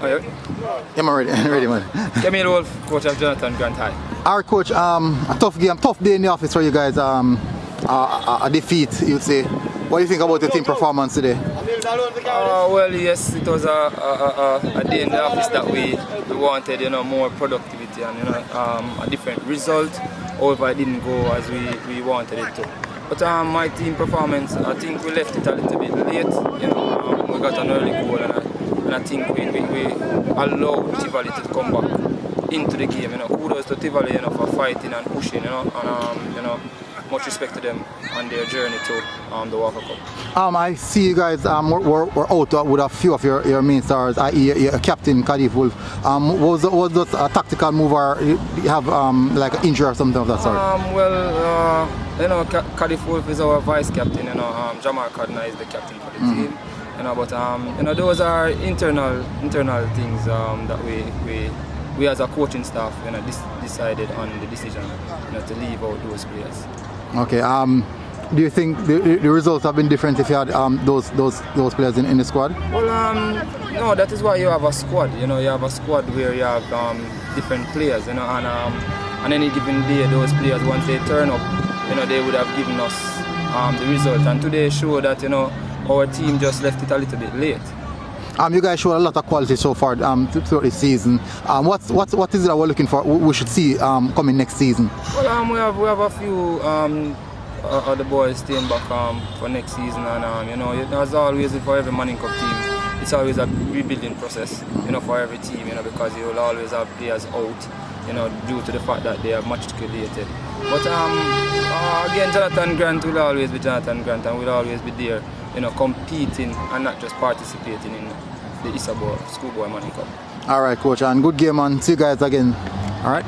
Oh, yeah. Yeah, I'm ready, ready, man. Kemeel Wolf, coach of Jonathan Grant High. All right, coach. A tough game, tough day in the office for you guys. A defeat, you'd say. What do you think about the team performance today? Well, yes, it was a day in the office that we wanted, more productivity and a different result. However, it didn't go as we wanted it to. But my team performance, I think we left it a little bit late. We got an early goal, and I think we allowed Tivoli to come back into the game. Kudos to Tivoli, for fighting and pushing, and much respect to them on their journey to the Walker Cup. I see you guys were out with a few of your main stars, i.e. your captain Cardiff Wolf. Was that a tactical move, or you have like an injury or something of that sort? Cardiff Wolf is our vice captain. Jamal Cardona is the captain for the team. But those are internal things that we as a coaching staff decided on the decision to leave out those players. Okay. Do you think the results have been different if you had those players in the squad? Well, no. That is why you have a squad. You have a squad where you have different players. And on any given day, those players, once they turn up, they would have given us the result. And today showed that our team just left it a little bit late. You guys showed a lot of quality so far throughout this season. What is it that we're looking for? We should see coming next season. Well, we have a few other boys staying back for next season, and as always for every Manning Cup team, it's always a rebuilding process, for every team, because you will always have players out, due to the fact that they are much created. But again, Jonathan Grant will always be Jonathan Grant, and will always be there, competing and not just participating in the Schoolboy Manning Cup. All right, coach, and good game, and see you guys again. All right.